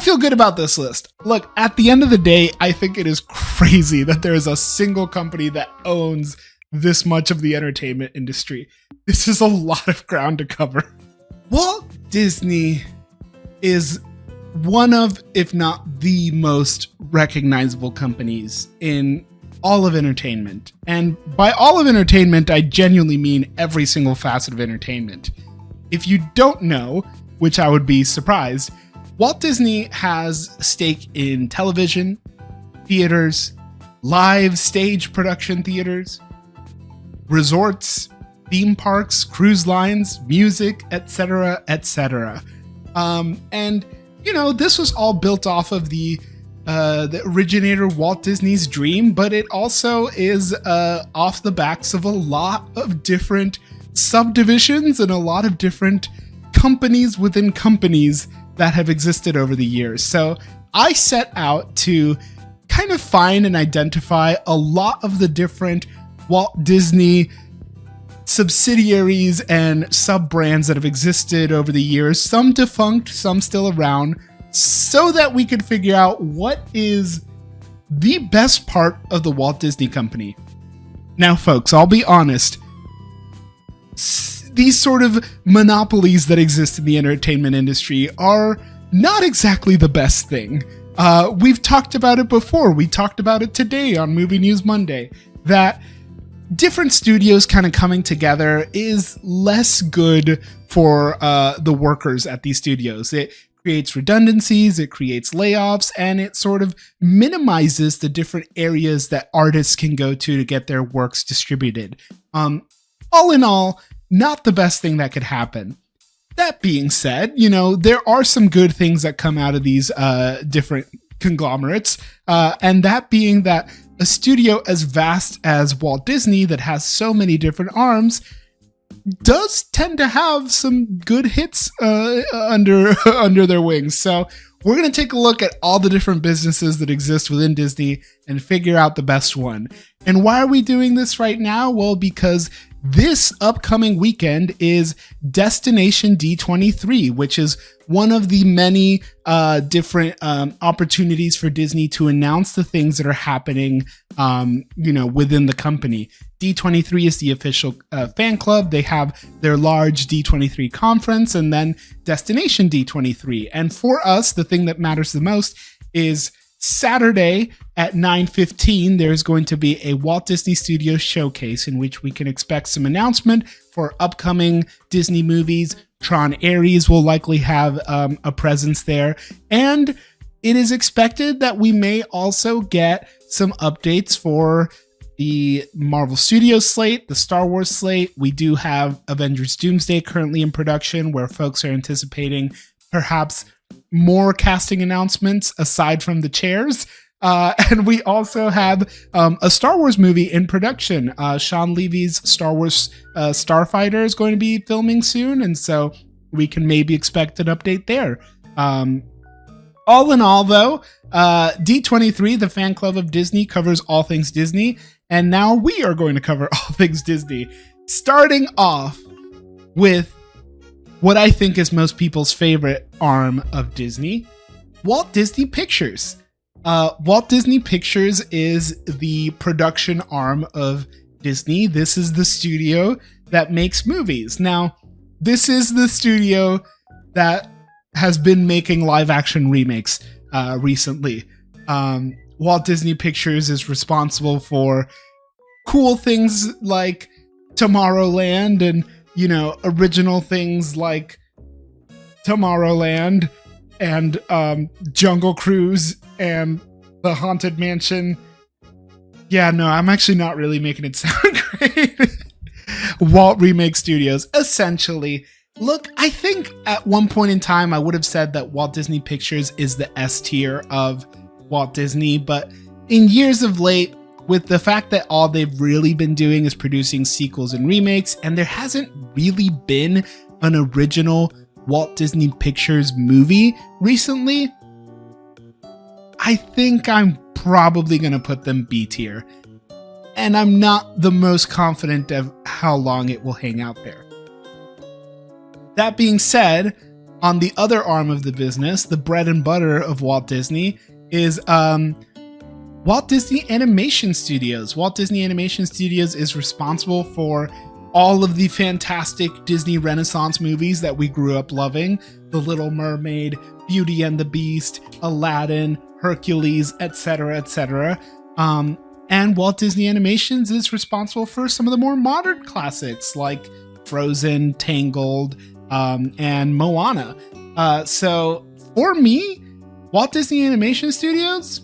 feel good about this list. Look, at the end of the day, I think it is crazy that there is a single company that owns this much of the entertainment industry. This is a lot of ground to cover. Walt Disney is one of, if not the most recognizable companies in all of entertainment. And by all of entertainment, I genuinely mean every single facet of entertainment. If you don't know, which I would be surprised, Walt Disney has a stake in television, theaters, live stage production theaters, resorts, theme parks, cruise lines, music, etc., etc. And, you know, this was all built off of the originator Walt Disney's dream, but it also is off the backs of a lot of different subdivisions and a lot of different companies within companies that have existed over the years. So I set out to kind of find and identify a lot of the different Walt Disney subsidiaries and sub-brands that have existed over the years, some defunct, some still around, so that we could figure out what is the best part of the Walt Disney Company. Now, folks, I'll be honest, these sort of monopolies that exist in the entertainment industry are not exactly the best thing. We've talked about it before. We talked about it today on Movie News Monday, that different studios kind of coming together is less good for the workers at these studios. It creates redundancies, it creates layoffs, and it sort of minimizes the different areas that artists can go to get their works distributed. All in all, not the best thing that could happen. That being said, you know, there are some good things that come out of these different conglomerates, and that being that a studio as vast as Walt Disney that has so many different arms does tend to have some good hits under their wings. So we're going to take a look at all the different businesses that exist within Disney and figure out the best one. And why are we doing this right now? Well, because this upcoming weekend is Destination D23, which is one of the many different opportunities for Disney to announce the things that are happening, within the company. D23 is the official fan club. They have their large D23 conference and then Destination D23. And for us, the thing that matters the most is Saturday at 9:15, there's going to be a Walt Disney Studios showcase in which we can expect some announcement for upcoming Disney movies. Tron Ares will likely have a presence there. And it is expected that we may also get some updates for the Marvel Studios slate, the Star Wars slate. We do have Avengers Doomsday currently in production, where folks are anticipating perhaps more casting announcements aside from the chairs. And we also have a Star Wars movie in production. Sean Levy's Star Wars Starfighter is going to be filming soon, and so we can maybe expect an update there. All in all, though, D23, the fan club of Disney, covers all things Disney, and now we are going to cover all things Disney, starting off with what I think is most people's favorite arm of Disney, Walt Disney Pictures. Walt Disney Pictures is the production arm of Disney. This is the studio that makes movies. Now, this is the studio that has been making live action remakes recently. Walt Disney Pictures is responsible for cool things like Tomorrowland and, original things like Tomorrowland and Jungle Cruise and The Haunted Mansion. Yeah, no, I'm actually not really making it sound great. Walt Remake Studios, essentially. Look, I think at one point in time, I would have said that Walt Disney Pictures is the S tier of Walt Disney, but in years of late, with the fact that all they've really been doing is producing sequels and remakes, and there hasn't really been an original Walt Disney Pictures movie recently, I think I'm probably going to put them B tier. And I'm not the most confident of how long it will hang out there. That being said, On the other arm of the business, the bread and butter of Walt Disney is Walt Disney Animation Studios. Walt Disney Animation Studios is responsible for all of the fantastic Disney Renaissance movies that we grew up loving. The Little Mermaid, Beauty and the Beast, Aladdin, Hercules, etc., etc. And Walt Disney Animations is responsible for some of the more modern classics like Frozen, Tangled, and Moana. So for me, Walt Disney Animation Studios,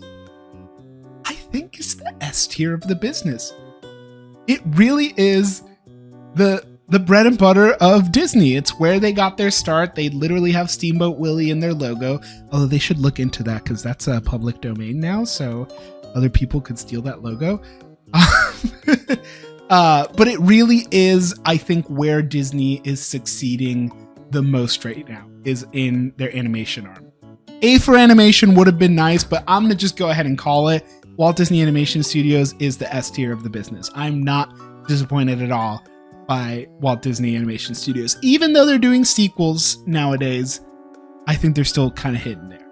I think is the S tier of the business. It really is the bread and butter of Disney. It's where they got their start. They literally have Steamboat Willie in their logo, although they should look into that because that's a public domain now, so other people could steal that logo. But it really is, I think, where Disney is succeeding the most right now, is in their animation arm. A for animation would have been nice, but I'm going to just go ahead and call it. Walt Disney Animation Studios is the S tier of the business. I'm not disappointed at all by Walt Disney Animation Studios. Even though they're doing sequels nowadays, I think they're still kind of hidden there.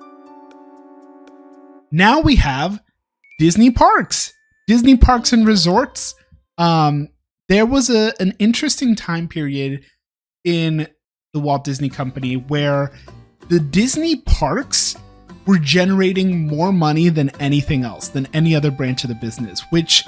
Now we have Disney Parks. Disney Parks and Resorts. There was an interesting time period in the Walt Disney Company where the Disney parks were generating more money than anything else, than any other branch of the business, which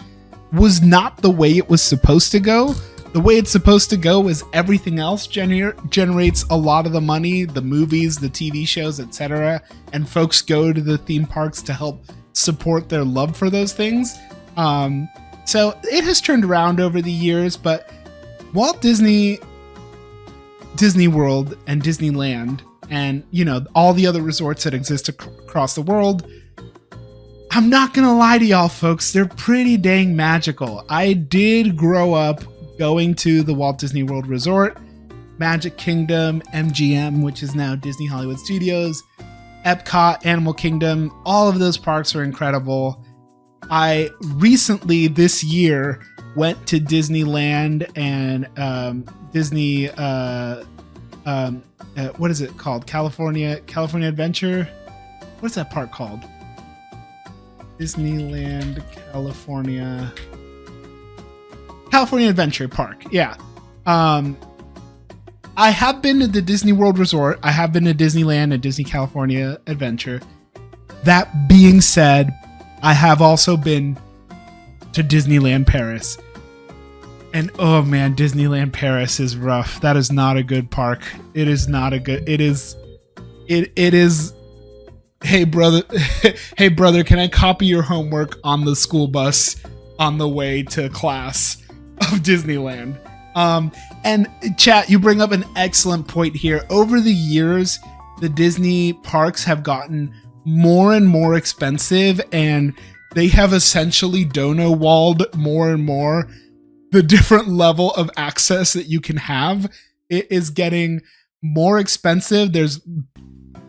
was not the way it was supposed to go. The way it's supposed to go is everything else generates a lot of the money, the movies, the TV shows, etc. And folks go to the theme parks to help support their love for those things. So it has turned around over the years, but Walt Disney, Disney World, and Disneyland, and all the other resorts that exist across the world, I'm not gonna lie to y'all folks, they're pretty dang magical. I did grow up going to the Walt Disney World Resort, Magic Kingdom, MGM, which is now Disney Hollywood Studios, Epcot, Animal Kingdom. All of those parks are incredible. I recently, this year, went to Disneyland and Disney, what is it called? California Adventure? What's that park called? Disneyland, California Adventure Park. Yeah. I have been to the Disney World Resort. I have been to Disneyland and Disney California Adventure. That being said, I have also been to Disneyland Paris. And oh man, Disneyland Paris is rough. That is not a good park. It is not a good, it is, hey brother, hey brother, can I copy your homework on the school bus on the way to class of Disneyland? And chat, you bring up an excellent point here. Over the years, the Disney parks have gotten more and more expensive, and they have essentially dono-walled more and more the different level of access that you can have. It is getting more expensive. There's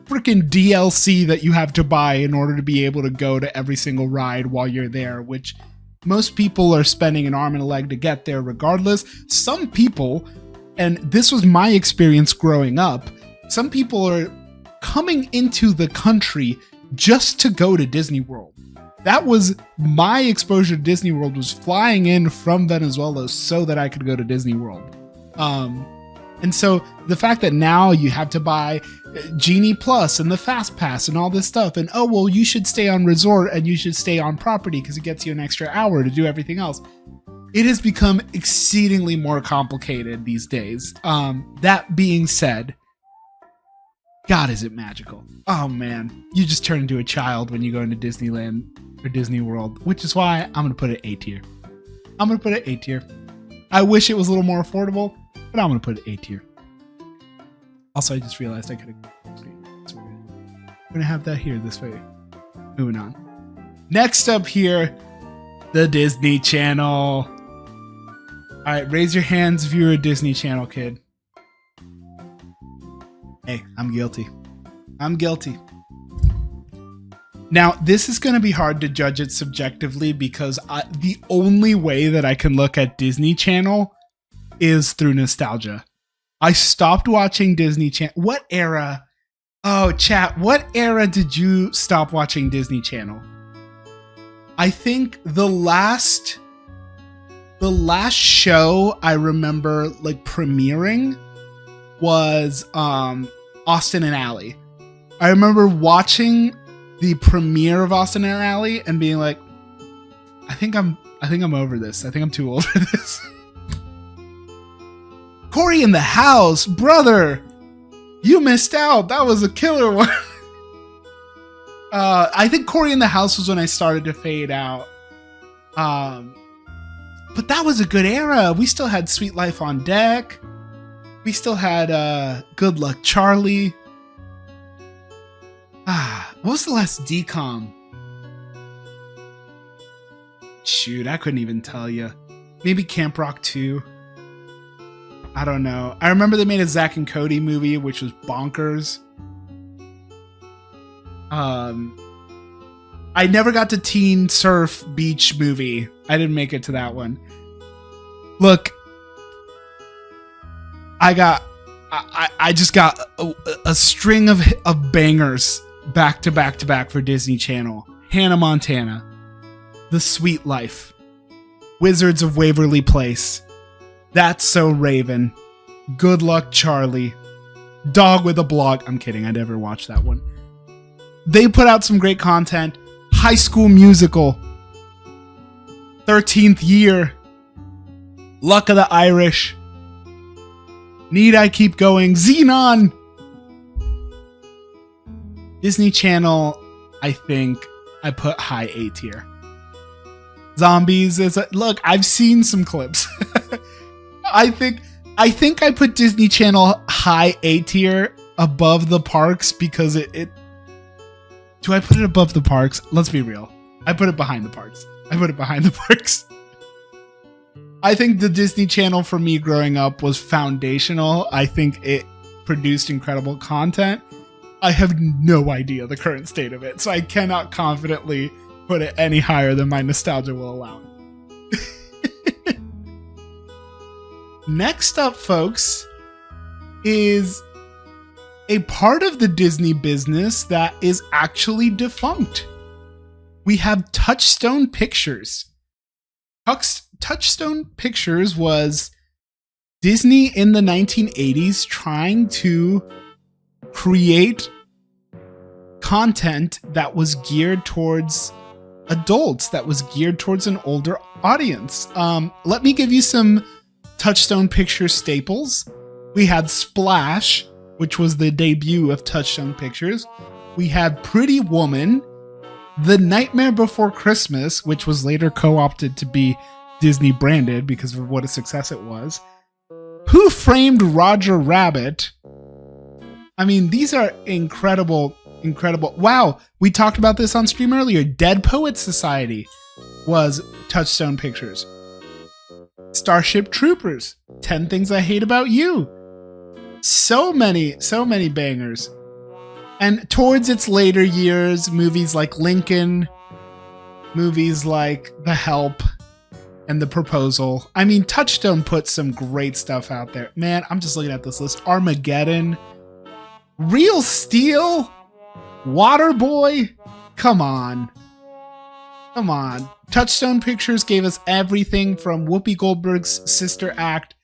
freaking DLC that you have to buy in order to be able to go to every single ride while you're there, which most people are spending an arm and a leg to get there regardless. Some people, and this was my experience growing up, some people are coming into the country just to go to Disney World. That was my exposure to Disney World, was flying in from Venezuela so that I could go to Disney World. And so the fact that now you have to buy Genie Plus and the Fast Pass and all this stuff, and oh, well, you should stay on resort and you should stay on property because it gets you an extra hour to do everything else. It has become exceedingly more complicated these days. That being said, God, is it magical. Oh man, you just turn into a child when you go into Disneyland or Disney World, which is why I'm going to put it A tier. I'm going to put it A tier. I wish it was a little more affordable, but I'm going to put it A tier. Also, I just realized I could have... So we're going to have that here this way. Moving on. Next up here, the Disney Channel. All right, raise your hands if you're a Disney Channel kid. Hey, I'm guilty. I'm guilty. Now, this is going to be hard to judge it subjectively because the only way that I can look at Disney Channel is through nostalgia. I stopped watching Disney Channel. What era? Oh, chat. What era did you stop watching Disney Channel? I think the last show I remember like premiering was Austin and Ally. I remember watching the premiere of Austin and Ally and being like, I think I'm over this. I think I'm too old for this. Corey in the House, brother, you missed out. That was a killer one. I think Corey in the House was when I started to fade out. But that was a good era. We still had Sweet Life on Deck. We still had Good Luck Charlie. What was the last DCOM? Shoot, I couldn't even tell you. Maybe Camp Rock 2. I don't know. I remember they made a Zack and Cody movie, which was bonkers. I never got to Teen Surf Beach movie. I didn't make it to that one. Look, I just got a string of bangers back to back to back for Disney Channel. Hannah Montana, The Sweet Life, Wizards of Waverly Place, That's So Raven, Good Luck Charlie, Dog with a Blog. I'm kidding, I never watched that one. They put out some great content. High School Musical, 13th Year, Luck of the Irish, Need I Keep Going, Xenon. Disney Channel, I think I put high A tier. Zombies is look, I've seen some clips. I think I put Disney Channel high A tier above the parks because it do I put it above the parks? Let's be real. I put it behind the parks. I think the Disney Channel for me growing up was foundational. I think it produced incredible content. I have no idea the current state of it, so I cannot confidently put it any higher than my nostalgia will allow. Next up, folks, is a part of the Disney business that is actually defunct. We have Touchstone Pictures. Touchstone Pictures was Disney in the 1980s trying to create content that was geared towards adults, that was geared towards an older audience. Let me give you some Touchstone Pictures staples. We had Splash, which was the debut of Touchstone Pictures. We had Pretty Woman, The Nightmare Before Christmas, which was later co-opted to be Disney branded because of what a success it was. Who Framed Roger Rabbit? I mean, these are incredible. Wow, we talked about this on stream earlier. Dead Poets Society was Touchstone Pictures. Starship Troopers, 10 Things I Hate About You. So many bangers. And towards its later years, movies like Lincoln, movies like The Help, and The Proposal. I mean, Touchstone put some great stuff out there. Man, I'm just looking at this list. Armageddon, Real Steel, Waterboy. Come on. Touchstone Pictures gave us everything from Whoopi Goldberg's Sister Act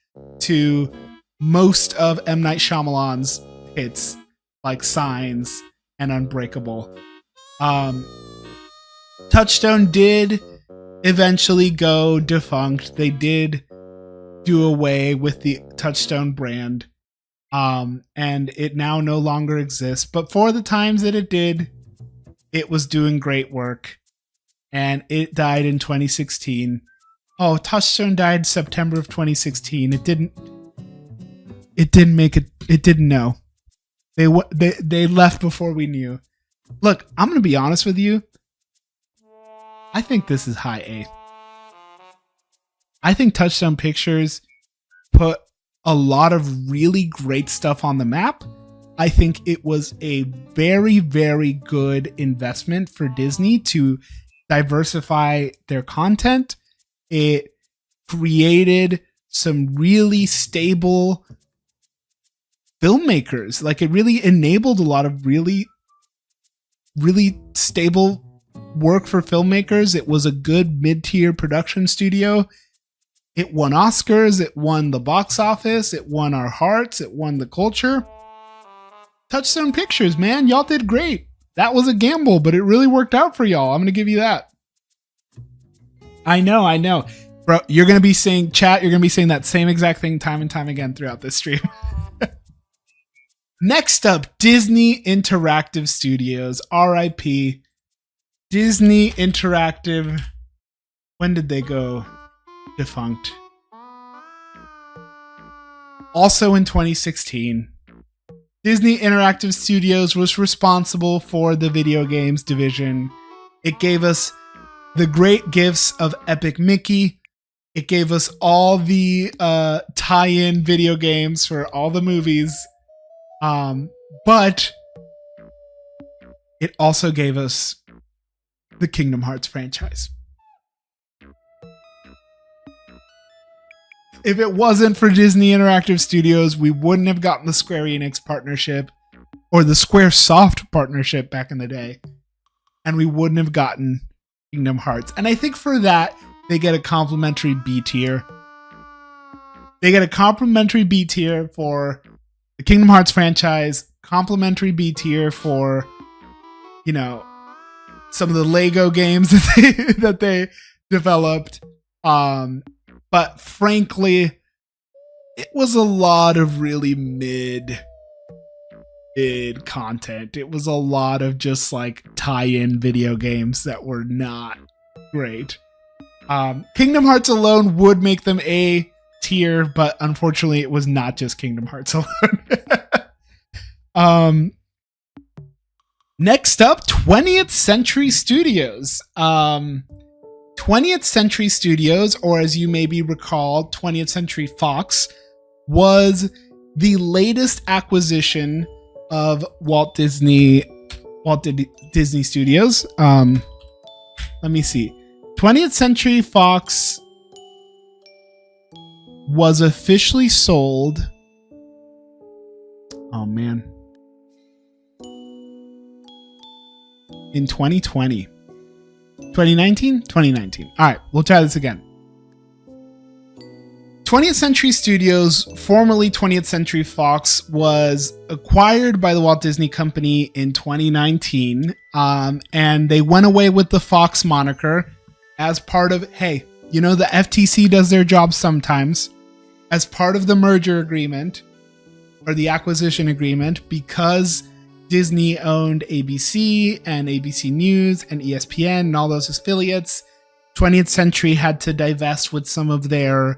to most of M. Night Shyamalan's hits like Signs and Unbreakable. Touchstone did eventually go defunct. They did do away with the Touchstone brand, and it now no longer exists. But for the times that it did, it was doing great work, and it died in 2016. Oh, Touchstone died September of 2016. It didn't make it. It didn't know. They left before we knew. Look, I'm going to be honest with you. I think this is high A. I think Touchstone Pictures put a lot of really great stuff on the map. I think it was a very, very good investment for Disney to diversify their content. It created some really stable filmmakers. Like, it really enabled a lot of really, really stable work for filmmakers. It was a good mid-tier production studio. It won Oscars. It won the box office. It won our hearts. It won the culture. Touchstone Pictures, man, y'all did great. That was a gamble, but it really worked out for y'all. I'm going to give you that. I know. Bro, you're going to be saying, chat, you're going to be saying that same exact thing time and time again throughout this stream. Next up, Disney Interactive Studios, RIP. Disney Interactive. When did they go defunct? Also in 2016. Disney Interactive Studios was responsible for the video games division. It gave us the great gifts of Epic Mickey. It gave us all the tie-in video games for all the movies. But it also gave us the Kingdom Hearts franchise. If it wasn't for Disney Interactive Studios, we wouldn't have gotten the Square Enix partnership or the Squaresoft partnership back in the day. And we wouldn't have gotten Kingdom Hearts. And I think for that, they get a complimentary B tier. They get a complimentary B tier for the Kingdom Hearts franchise, complimentary B tier for, you know, some of the Lego games that they developed. But frankly, it was a lot of really mid content. It was a lot of just like tie-in video games that were not great. Kingdom Hearts alone would make them A tier, but unfortunately it was not just Kingdom Hearts alone. Next up, 20th Century Studios. 20th Century Studios, or as you maybe recall, 20th Century Fox, was the latest acquisition of Walt Disney Studios. Let me see. 20th Century Fox was officially sold. Oh man. In 2020. 2019? 2019. All right, we'll try this again. 20th Century Studios, formerly 20th Century Fox, was acquired by the Walt Disney Company in 2019. And they went away with the Fox moniker as part of, hey, you know, the FTC does their job sometimes. As part of the merger agreement or the acquisition agreement, because Disney owned ABC and ABC News and ESPN and all those affiliates, 20th Century had to divest with some of their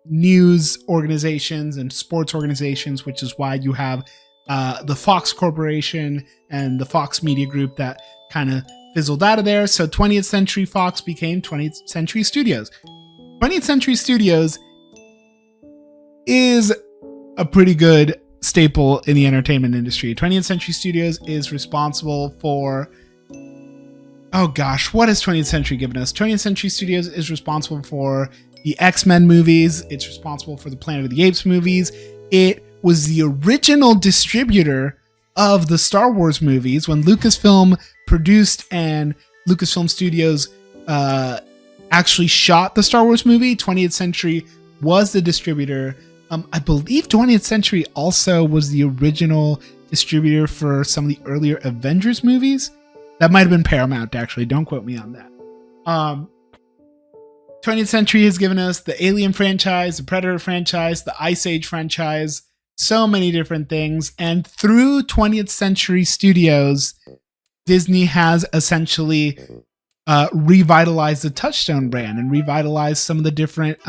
news organizations and sports organizations, which is why you have the Fox Corporation and the Fox Media Group that kind of fizzled out of there. So 20th Century Fox became 20th Century Studios. 20th Century Studios is a pretty good staple in the entertainment industry. 20th Century Studios is responsible for, oh gosh, what has 20th Century given us? 20th Century Studios is responsible for the X-Men movies. It's responsible for the Planet of the Apes movies. It was the original distributor of the Star Wars movies when Lucasfilm produced and Lucasfilm Studios actually shot the Star Wars movie. 20th Century was the distributor. I believe 20th Century also was the original distributor for some of the earlier Avengers movies. That might have been Paramount, actually. Don't quote me on that. 20th Century has given us the Alien franchise, the Predator franchise, the Ice Age franchise, so many different things. And through 20th Century Studios, Disney has essentially revitalized the Touchstone brand and revitalized some of the different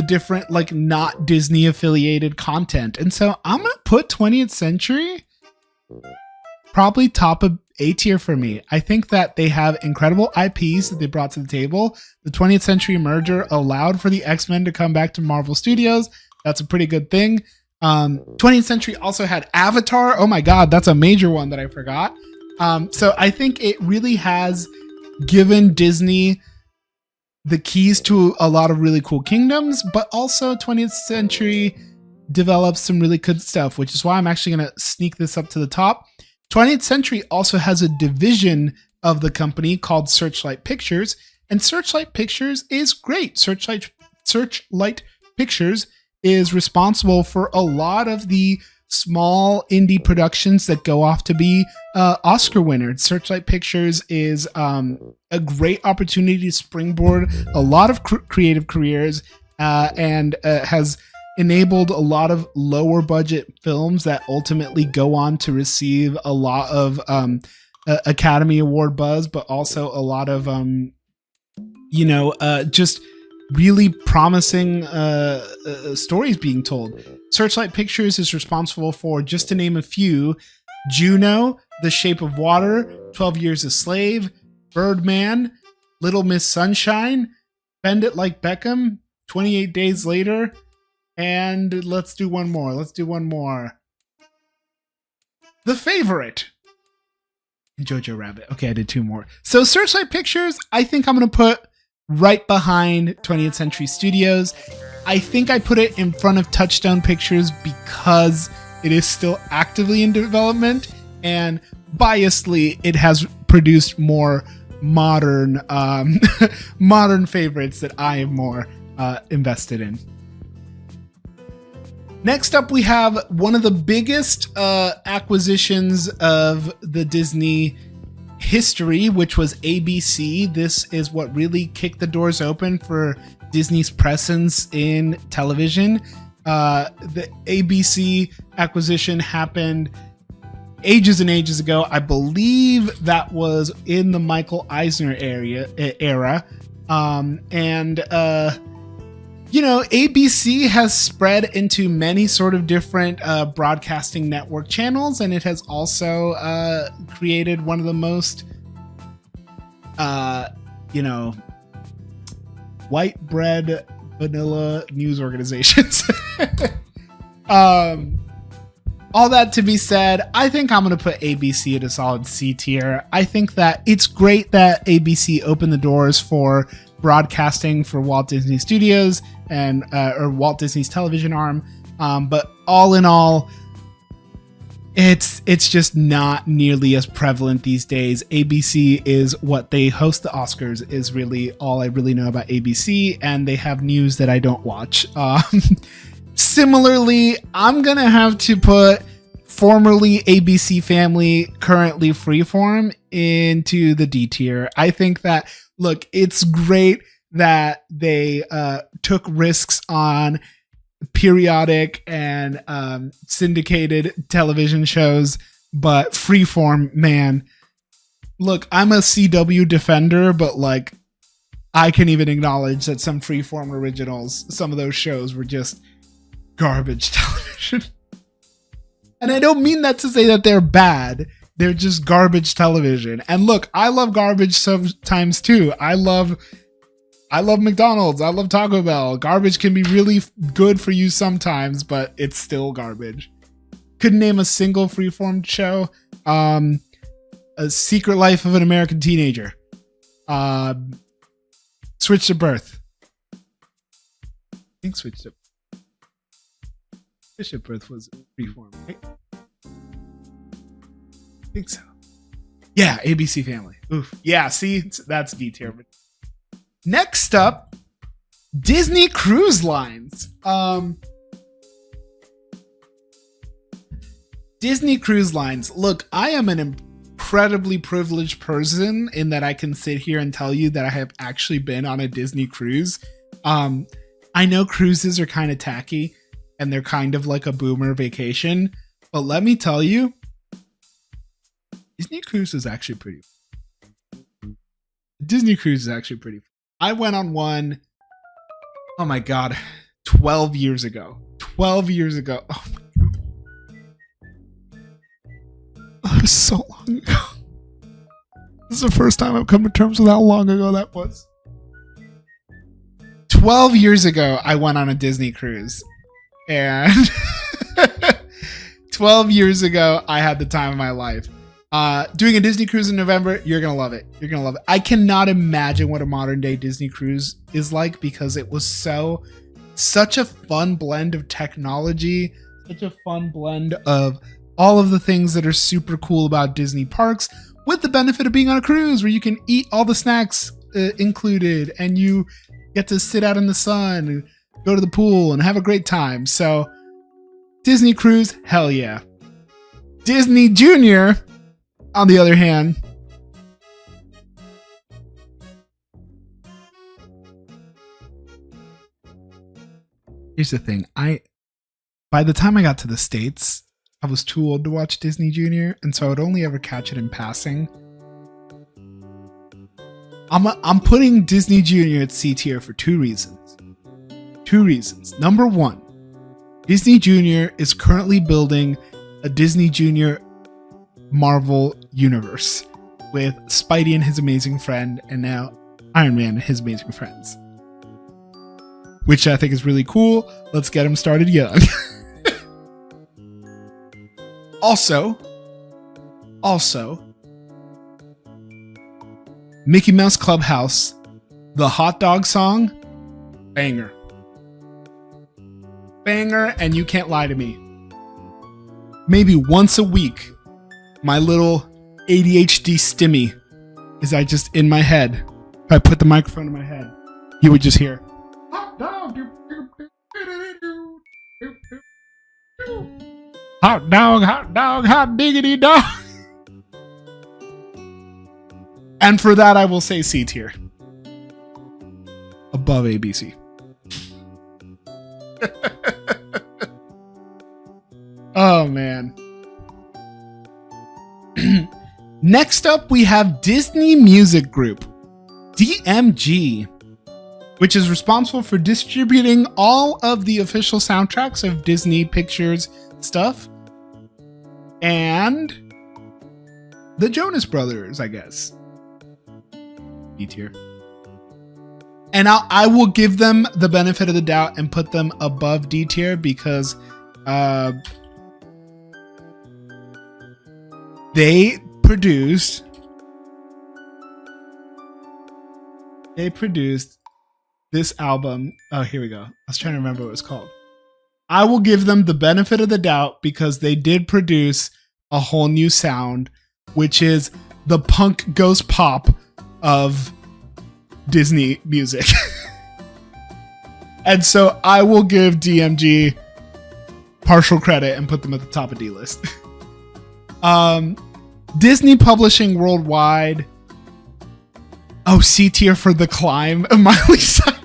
different like not Disney affiliated content. And so I'm going to put 20th Century probably top of A tier for me. I think that they have incredible IPs that they brought to the table. The 20th Century merger allowed for the X-Men to come back to Marvel Studios. That's a pretty good thing. 20th Century also had Avatar. Oh my God, that's a major one that I forgot. So I think it really has given Disney the keys to a lot of really cool kingdoms, but also 20th Century develops some really good stuff, which is why I'm actually going to sneak this up to the top. 20th Century also has a division of the company called Searchlight Pictures, and Searchlight Pictures is great. Searchlight Pictures is responsible for a lot of the small indie productions that go off to be Oscar winners. Searchlight Pictures is a great opportunity to springboard a lot of creative careers and has enabled a lot of lower budget films that ultimately go on to receive a lot of Academy Award buzz, but also a lot of just really promising stories being told. Searchlight Pictures is responsible for, just to name a few, Juno, The Shape of Water, 12 Years a Slave, Birdman, Little Miss Sunshine, Bend It Like Beckham, 28 Days Later, and let's do one more. The Favorite. Jojo Rabbit. Okay, I did two more. So Searchlight Pictures, I think I'm going to put right behind 20th Century Studios. I think I put it in front of Touchstone Pictures because it is still actively in development, and biasedly, it has produced more modern modern favorites that I am more invested in. Next up, we have one of the biggest acquisitions of the Disney history, which was ABC. This is what really kicked the doors open for Disney's presence in television. The ABC acquisition happened ages and ages ago. I believe that was in the Michael Eisner era. ABC has spread into many sort of different broadcasting network channels, and it has also created one of the most, white bread vanilla news organizations. All that to be said, I think I'm going to put ABC at a solid C tier. I think that it's great that ABC opened the doors for broadcasting for Walt Disney Studios and or Walt Disney's television arm, but all in all, it's just not nearly as prevalent these days. ABC is what they host the Oscars is really all I really know about ABC, and they have news that I don't watch. Similarly, I'm gonna have to put formerly ABC Family, currently Freeform, into the D tier. I think that, look, it's great that they took risks on periodic and syndicated television shows, but Freeform, man, look, I'm a CW defender, but like, I can even acknowledge that some Freeform originals, some of those shows were just garbage television. And I don't mean that to say that they're bad. They're just garbage television. And look, I love garbage sometimes too. I love McDonald's. I love Taco Bell. Garbage can be really good for you sometimes, but it's still garbage. Couldn't name a single Freeform show. A Secret Life of an American Teenager. Switch to Birth. I think Switch to Birth was Freeform, right? I think so. Yeah, ABC Family. Oof. Yeah, see, that's D tier. Next up, Disney Cruise Lines. Disney Cruise Lines. Look, I am an incredibly privileged person in that I can sit here and tell you that I have actually been on a Disney cruise. I know cruises are kind of tacky and they're kind of like a boomer vacation, but let me tell you, Disney Cruise is actually pretty fun. Disney Cruise is actually pretty fun. I went on one, oh my God, 12 years ago. 12 years ago. Oh my God. That was so long ago. This is the first time I've come to terms with how long ago that was. 12 years ago, I went on a Disney cruise. And 12 years ago, I had the time of my life. Doing a Disney cruise in November, you're going to love it. You're going to love it. I cannot imagine what a modern day Disney cruise is like because it was so such a fun blend of technology, such a fun blend of all of the things that are super cool about Disney parks, with the benefit of being on a cruise where you can eat all the snacks included, and you get to sit out in the sun and go to the pool and have a great time. So Disney Cruise, hell yeah. Disney Junior, on the other hand, here's the thing. By the time I got to the States, I was too old to watch Disney Junior, and so I would only ever catch it in passing. I'm putting Disney Junior at C tier for two reasons. Number one, Disney Junior is currently building a Disney Junior Marvel universe with Spidey and his amazing friend, and now Iron Man and his amazing friends, which I think is really cool. Let's get him started young. Also, Mickey Mouse Clubhouse, the hot dog song, banger. Banger, and you can't lie to me. Maybe once a week, my little ADHD stimmy is just in my head. If I put the microphone in my head, you would just hear, hot dog. Hot dog, hot diggity dog. And for that, I will say C tier. Above ABC. Oh, man. Next up, we have Disney Music Group, DMG, which is responsible for distributing all of the official soundtracks of Disney Pictures stuff and the Jonas Brothers, I guess. D tier. And I will give them the benefit of the doubt and put them above D tier because they produced this album. Oh, here we go. I was trying to remember what it was called. I will give them the benefit of the doubt because they did produce a whole new sound, which is the punk goes pop of Disney music. And so I will give DMG partial credit and put them at the top of D-list. Disney Publishing Worldwide. Oh, C tier for The Climb, Miley Cyrus.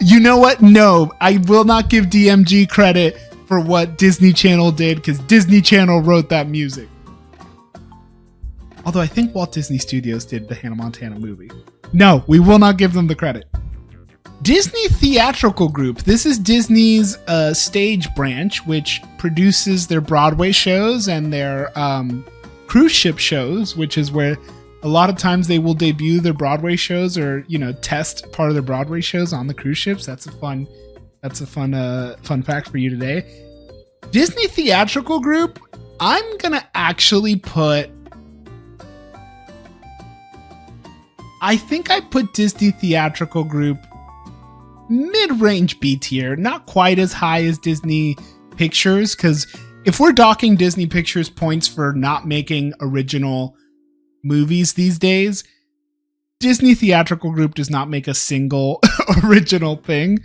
You know what? No, I will not give DMG credit for what Disney Channel did because Disney Channel wrote that music. Although I think Walt Disney Studios did the Hannah Montana movie. No, we will not give them the credit. Disney Theatrical Group. This is Disney's stage branch, which produces their Broadway shows and their cruise ship shows, which is where a lot of times they will debut their Broadway shows or, test part of their Broadway shows on the cruise ships. That's a fun fact for you today. Disney Theatrical Group, I'm going to actually put... I think I put Disney Theatrical Group mid-range B tier, not quite as high as Disney Pictures, because if we're docking Disney Pictures points for not making original movies these days, Disney Theatrical Group does not make a single original thing.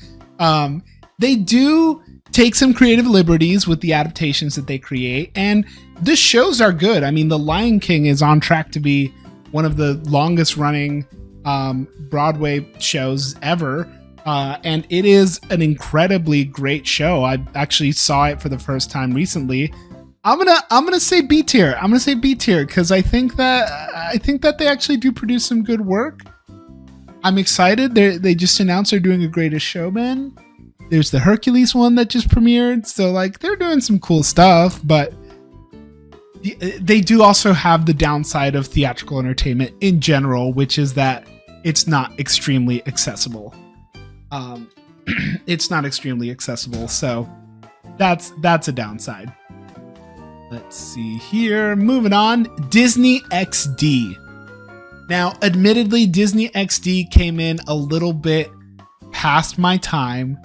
They do take some creative liberties with the adaptations that they create, and the shows are good. I mean, The Lion King is on track to be one of the longest running Broadway shows ever. And it is an incredibly great show. I actually saw it for the first time recently. I'm gonna say B tier. I'm gonna say B tier because I think that they actually do produce some good work. I'm excited. They just announced they're doing a Greatest Showman. There's the Hercules one that just premiered. So they're doing some cool stuff, but they do also have the downside of theatrical entertainment in general, which is that it's not extremely accessible. It's not extremely accessible, so that's a downside. Let's see here. Moving on, Disney XD. Now, admittedly, Disney XD came in a little bit past my time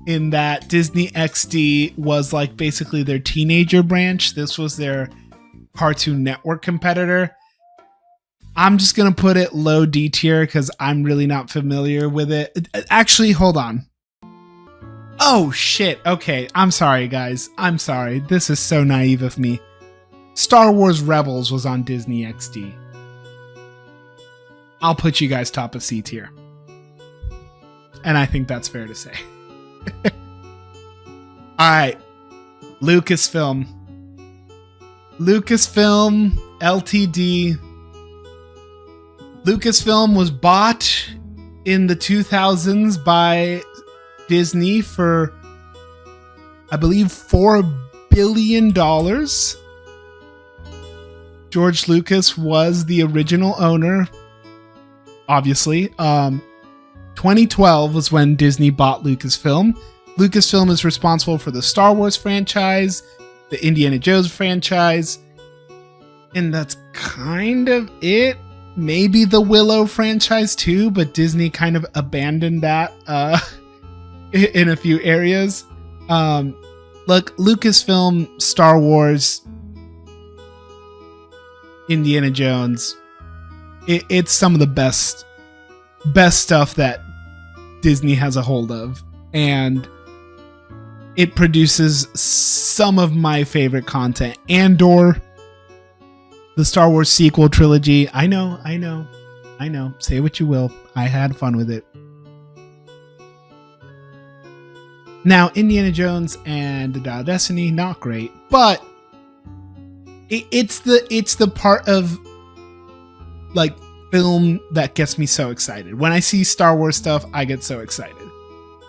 in that Disney XD was like basically their teenager branch. This was their Cartoon Network competitor. I'm just going to put it low D tier because I'm really not familiar with it. Actually, hold on. Oh, shit. Okay, I'm sorry, guys. I'm sorry. This is so naive of me. Star Wars Rebels was on Disney XD. I'll put you guys top of C tier. And I think that's fair to say. Alright. Lucasfilm. Lucasfilm Ltd. Lucasfilm was bought in the 2000s by Disney for, I believe, $4 billion. George Lucas was the original owner, obviously. 2012 was when Disney bought Lucasfilm. Lucasfilm is responsible for the Star Wars franchise, the Indiana Jones franchise, and that's kind of it. Maybe the Willow franchise too, but Disney kind of abandoned that in a few areas. Look, Lucasfilm, Star Wars, Indiana Jones, it's some of the best stuff that Disney has a hold of, and it produces some of my favorite content. Andor, the Star Wars sequel trilogy. I know. Say what you will. I had fun with it. Now, Indiana Jones and the Dial of Destiny, not great, but it's the part of like film that gets me so excited. When I see Star Wars stuff, I get so excited.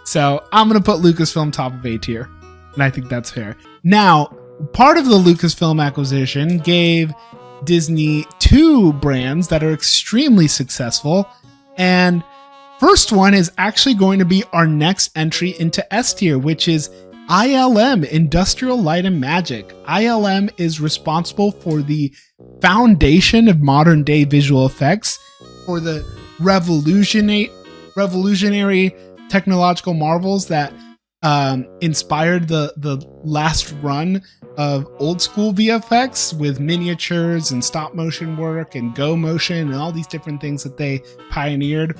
So I'm gonna put Lucasfilm top of A tier, and I think that's fair. Now, part of the Lucasfilm acquisition gave Disney two brands that are extremely successful, and first one is actually going to be our next entry into S tier, which is ILM, Industrial Light and Magic. ILM is responsible for the foundation of modern day visual effects, for the revolutionary technological marvels that inspired the last run of old school VFX with miniatures and stop motion work and go motion and all these different things that they pioneered.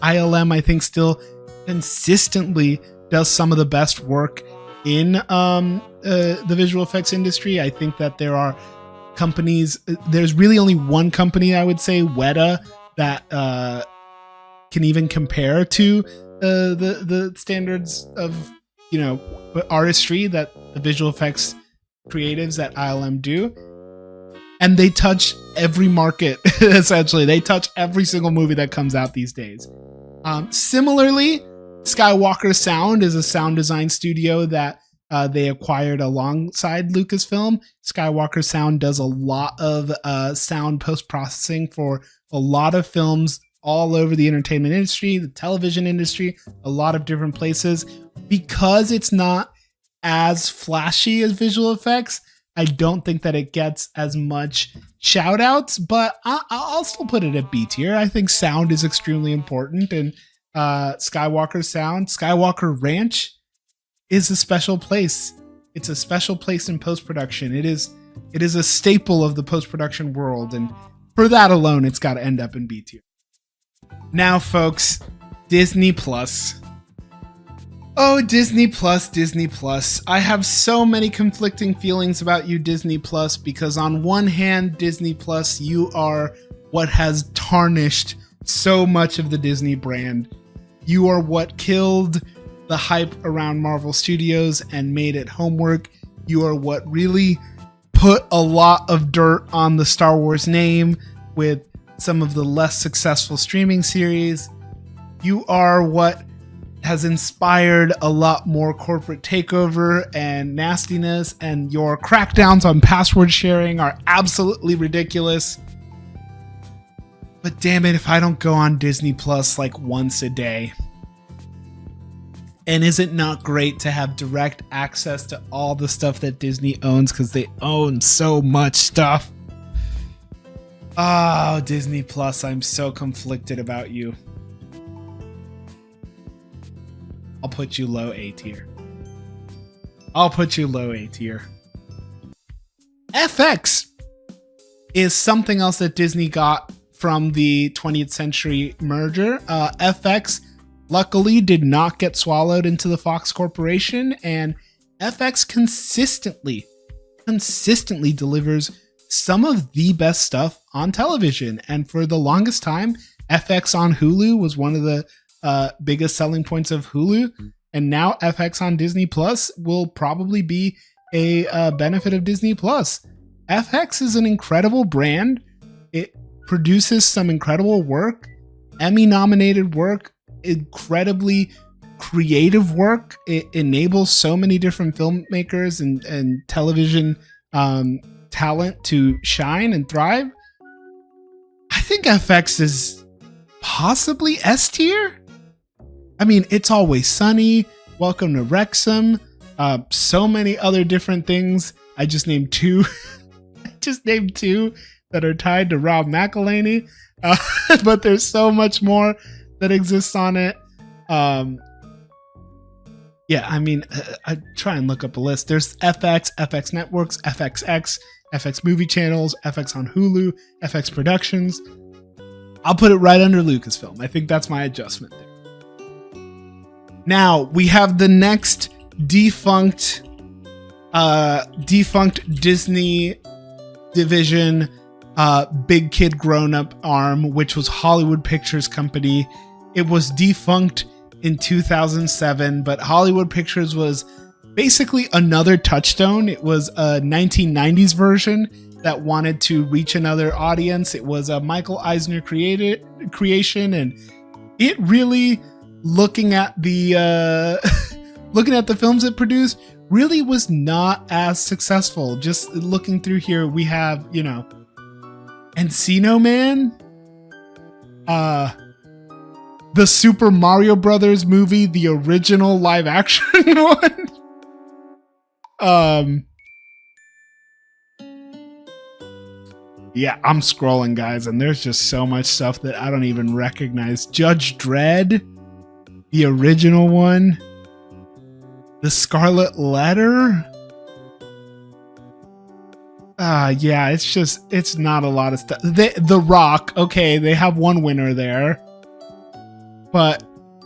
ILM, I think, still consistently does some of the best work in the visual effects industry. I think that there are companies, there's really only one company, I would say, Weta, that can even compare to the standards of, you know, artistry that the visual effects creatives at ILM do. And they touch every market, essentially. They touch every single movie that comes out these days. Similarly, Skywalker Sound is a sound design studio that they acquired alongside Lucasfilm. Skywalker Sound does a lot of sound post-processing for a lot of films all over the entertainment industry, the television industry, a lot of different places. Because it's not as flashy as visual effects, I don't think that it gets as much shout outs, but I'll still put it at B tier. I think sound is extremely important, and Skywalker Sound, Skywalker Ranch is a special place. It's a special place in post-production. It is a staple of the post-production world, and for that alone, it's got to end up in B tier. Now, folks, Disney Plus. Oh, Disney Plus, Disney Plus. I have so many conflicting feelings about you, Disney Plus, because on one hand, Disney Plus, you are what has tarnished so much of the Disney brand. You are what killed the hype around Marvel Studios and made it homework. You are what really put a lot of dirt on the Star Wars name with some of the less successful streaming series. You are what has inspired a lot more corporate takeover and nastiness, and your crackdowns on password sharing are absolutely ridiculous. But damn it, if I don't go on Disney Plus like once a day. And is it not great to have direct access to all the stuff that Disney owns, because they own so much stuff? Oh, Disney Plus, I'm so conflicted about you. I'll put you low A tier. I'll put you low A tier. FX is something else that Disney got from the 20th Century merger. FX luckily did not get swallowed into the Fox Corporation, and FX consistently delivers some of the best stuff on television. And for the longest time, FX on Hulu was one of the biggest selling points of Hulu. And now FX on Disney Plus will probably be a benefit of Disney Plus. FX is an incredible brand. It produces some incredible work, Emmy-nominated work, incredibly creative work. It enables so many different filmmakers and television talent to shine and thrive. I think FX is possibly S tier. I mean, It's Always Sunny, Welcome to Wrexham, so many other different things. I just named two. That are tied to Rob McElhenney, but there's so much more that exists on it. Yeah, I mean, I try and look up a list. There's FX, FX Networks, FXX, FX Movie Channels, FX on Hulu, FX Productions. I'll put it right under Lucasfilm. I think that's my adjustment there. Now we have the next defunct Disney division, Big Kid Grown Up arm, which was Hollywood Pictures Company. It was defunct in 2007, but Hollywood Pictures was basically another Touchstone. It was a 1990s version that wanted to reach another audience. It was a Michael Eisner creation, and it really, looking at the films it produced, really was not as successful. Just looking through here, we have, Encino Man, the Super Mario Brothers movie, the original live action one. Yeah, I'm scrolling, guys, and there's just so much stuff that I don't even recognize. Judge Dredd, the original one. The Scarlet Letter. Yeah, it's not a lot of stuff. The Rock, okay, they have one winner there. But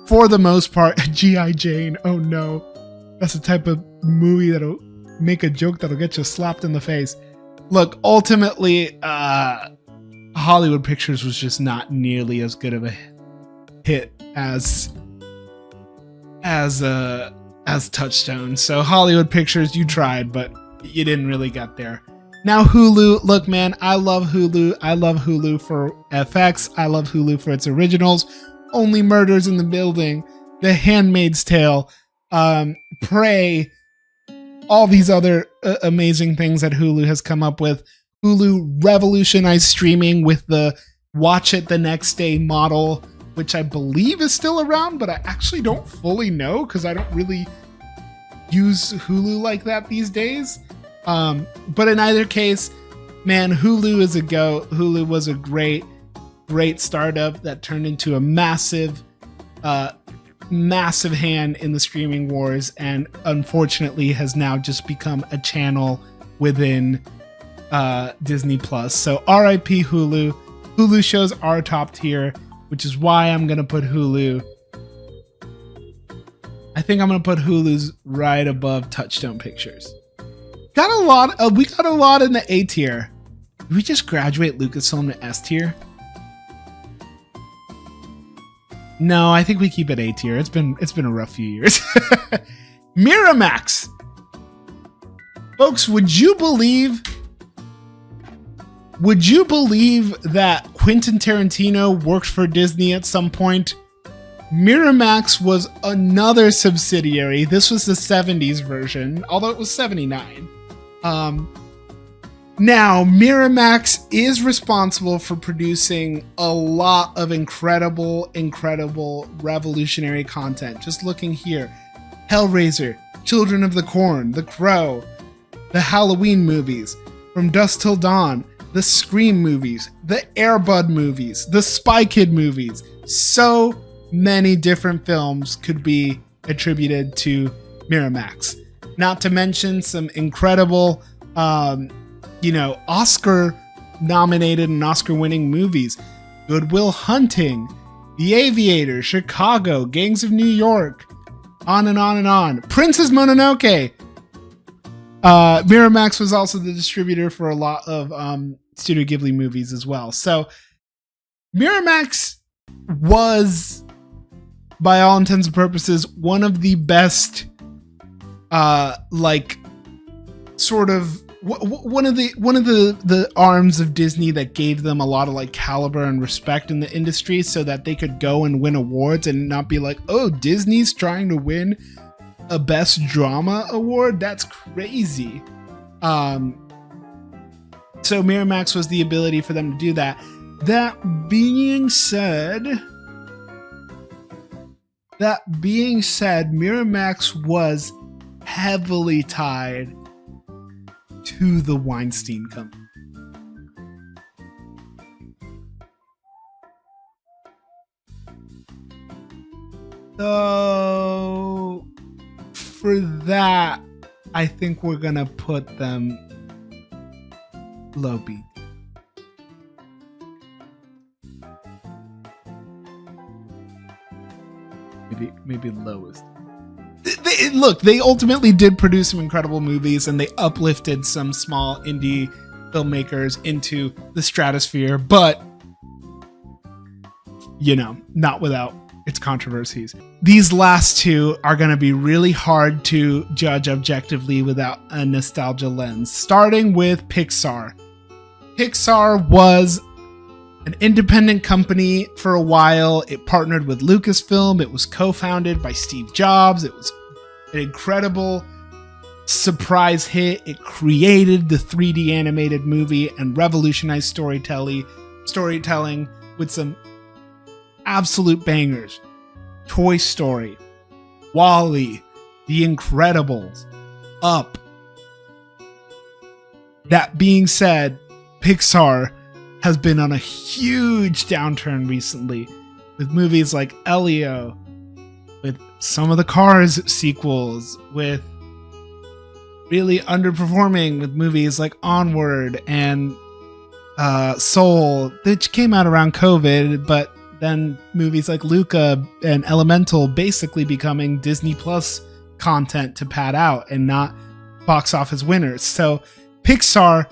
for the most part, G.I. Jane, oh no. That's the type of movie that'll make a joke that'll get you slapped in the face. Look, ultimately, Hollywood Pictures was just not nearly as good of a hit as Touchstone. So Hollywood Pictures, you tried, but you didn't really get there. Now Hulu, look man, I love Hulu. I love Hulu for FX. I love Hulu for its originals. Only Murders in the Building, The Handmaid's Tale, Prey, all these other amazing things that Hulu has come up with. Hulu revolutionized streaming with the watch it the next day model, which I believe is still around, but I actually don't fully know because I don't really use Hulu like that these days. But in either case, man, Hulu is a go. Hulu was a great startup that turned into a massive hand in the streaming wars, and unfortunately has now just become a channel within Disney Plus. So RIP Hulu. Hulu shows are top tier, which is why I'm going to put Hulu. I think I'm going to put Hulu's right above Touchstone Pictures. We got a lot in the A tier. Did we just graduate Lucasfilm to S tier? No, I think we keep it A tier. It's been a rough few years. Miramax. Folks, would you believe that Quentin Tarantino worked for Disney at some point? Miramax was another subsidiary. This was the 70s version, although it was 79. Now, Miramax is responsible for producing a lot of incredible, revolutionary content. Just looking here. Hellraiser, Children of the Corn, The Crow, the Halloween movies, From Dusk Till Dawn, the Scream movies, the Air Bud movies, the Spy Kid movies. So many different films could be attributed to Miramax. Not to mention some incredible, Oscar nominated and Oscar winning movies. Good Will Hunting, The Aviator, Chicago, Gangs of New York, on and on and on. Princess Mononoke. Miramax was also the distributor for a lot of Studio Ghibli movies as well. So Miramax was, by all intents and purposes, one of the best, one of the arms of Disney that gave them a lot of like caliber and respect in the industry, so that they could go and win awards and not be like, oh, Disney's trying to win a best drama award. That's crazy. So Miramax was the ability for them to do that. That being said, Miramax was heavily tied to the Weinstein Company. So for that, I think we're gonna put them low beat. Maybe lowest. They ultimately did produce some incredible movies, and they uplifted some small indie filmmakers into the stratosphere, but not without its controversies. These last two are going to be really hard to judge objectively without a nostalgia lens, starting with Pixar. Pixar was an independent company for a while. It partnered with Lucasfilm. It was co-founded by Steve Jobs. It was an incredible surprise hit. It created the 3D animated movie and revolutionized storytelling with some absolute bangers. Toy Story, WALL-E, The Incredibles, Up. That being said, Pixar has been on a huge downturn recently, with movies like Elio, with some of the Cars sequels, with really underperforming with movies like Onward and Soul, which came out around COVID, but then movies like Luca and Elemental basically becoming Disney Plus content to pad out and not box office winners. So Pixar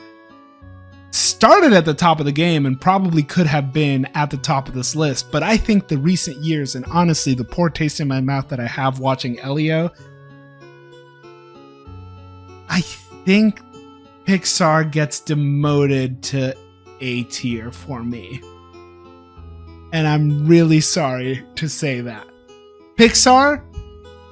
started at the top of the game and probably could have been at the top of this list, but I think the recent years, and honestly the poor taste in my mouth that I have watching Elio, I think Pixar gets demoted to A tier for me. And I'm really sorry to say that. Pixar,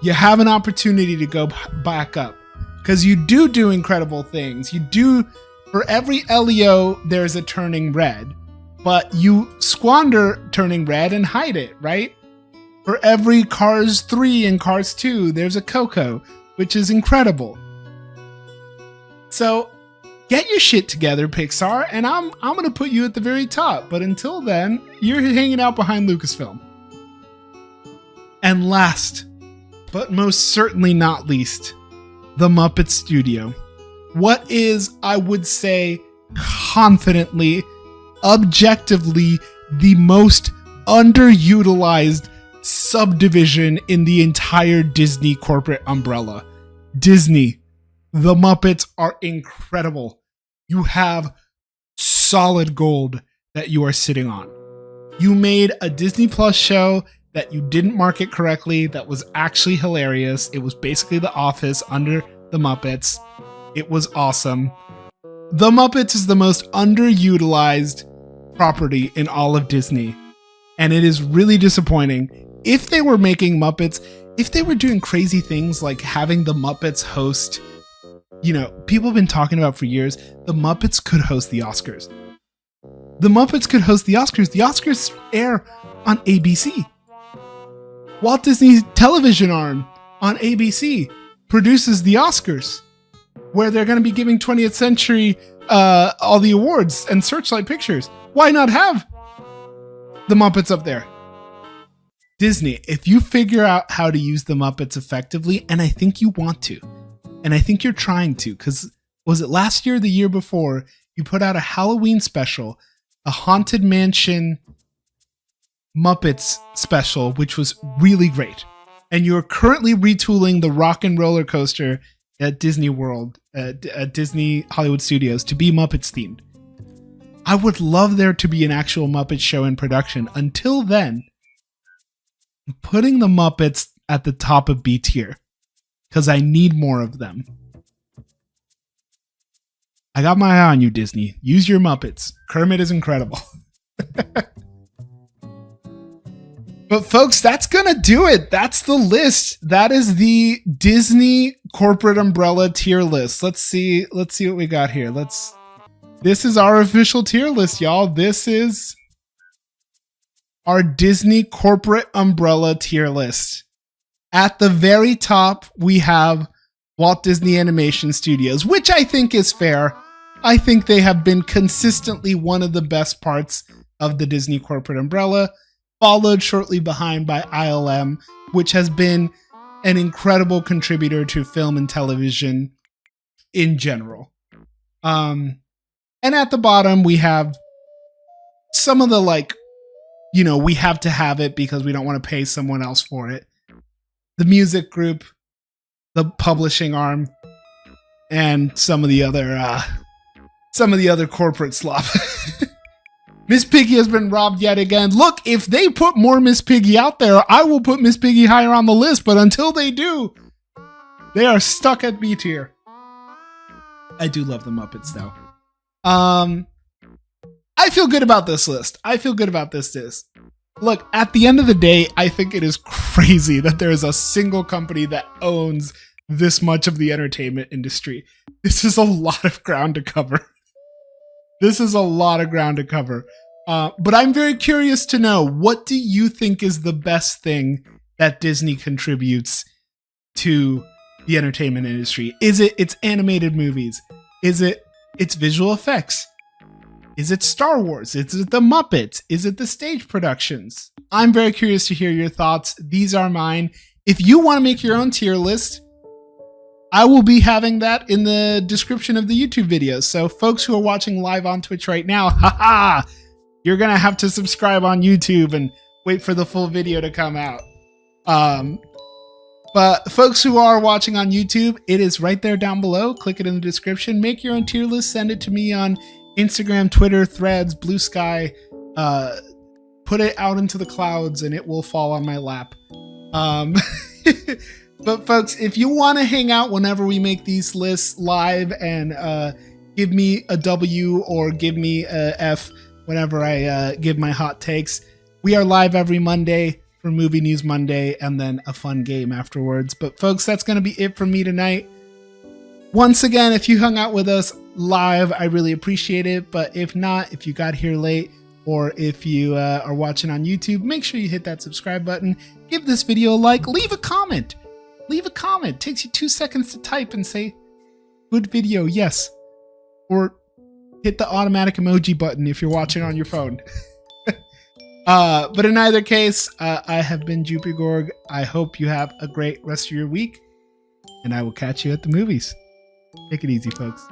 you have an opportunity to go back up, because you do incredible things. You do. For every Elio, there's a Turning Red, but you squander Turning Red and hide it, right? For every Cars 3 and Cars 2, there's a Coco, which is incredible. So get your shit together, Pixar, and I'm going to put you at the very top. But until then, you're hanging out behind Lucasfilm. And last, but most certainly not least, the Muppet Studio. What is, I would say, confidently, objectively, the most underutilized subdivision in the entire Disney corporate umbrella. Disney. The Muppets are incredible. You have solid gold that you are sitting on. You made a Disney Plus show that you didn't market correctly, that was actually hilarious. It was basically The Office under the Muppets. It was awesome. The Muppets is the most underutilized property in all of Disney, and it is really disappointing. If they were making Muppets, if they were doing crazy things like having the Muppets host, people have been talking about for years, the Muppets could host the Oscars. The Muppets could host the Oscars. The Oscars air on ABC. Walt Disney's television arm on ABC produces the Oscars, where they're going to be giving 20th Century all the awards and Searchlight Pictures. Why not have the Muppets up there? Disney, if you figure out how to use the Muppets effectively, and I think you want to, and I think you're trying to, because was it last year or the year before, you put out a Halloween special, a Haunted Mansion Muppets special, which was really great. And you're currently retooling the Rock and Roller Coaster at Disney World, at Disney Hollywood Studios, to be Muppets themed. I would love there to be an actual Muppet show in production. Until then, I'm putting the Muppets at the top of B tier because I need more of them. I got my eye on you, Disney. Use your Muppets. Kermit is incredible. But folks, that's gonna do it. That's the list. That is the Disney corporate umbrella tier list. Let's see what we got here. This is our official tier list, y'all. This is our Disney corporate umbrella tier list. At the very top, we have Walt Disney Animation Studios, which I think is fair. I think they have been consistently one of the best parts of the Disney corporate umbrella, followed shortly behind by ILM, which has been an incredible contributor to film and television in general. And at the bottom, we have some of the, we have to have it because we don't want to pay someone else for it. The music group, the publishing arm, and some of the other corporate slop. Miss Piggy has been robbed yet again. Look, if they put more Miss Piggy out there, I will put Miss Piggy higher on the list. But until they do, they are stuck at B tier. I do love the Muppets, though. I feel good about this list. I feel good about this list. Look, at the end of the day, I think it is crazy that there is a single company that owns this much of the entertainment industry. This is a lot of ground to cover. This is a lot of ground to cover. But I'm very curious to know, what do you think is the best thing that Disney contributes to the entertainment industry? Is it its animated movies? Is it its visual effects? Is it Star Wars? Is it the Muppets? Is it the stage productions? I'm very curious to hear your thoughts. These are mine. If you want to make your own tier list, I will be having that in the description of the YouTube videos. So folks who are watching live on Twitch right now, you're going to have to subscribe on YouTube and wait for the full video to come out. But folks who are watching on YouTube, it is right there down below. Click it in the description. Make your own tier list. Send it to me on Instagram, Twitter, Threads, Blue Sky. Put it out into the clouds and it will fall on my lap. But folks, if you want to hang out whenever we make these lists live and give me a W or give me a F whenever I give my hot takes, we are live every Monday for Movie News Monday and then a fun game afterwards. But folks, that's going to be it from me tonight. Once again, if you hung out with us live, I really appreciate it. But if not, if you got here late, or if you are watching on YouTube, make sure you hit that subscribe button. Give this video a like. Leave a comment. Leave a comment. It takes you 2 seconds to type and say, good video, yes. Or hit the automatic emoji button if you're watching on your phone. But in either case, I have been Jupy Gorg. I hope you have a great rest of your week. And I will catch you at the movies. Take it easy, folks.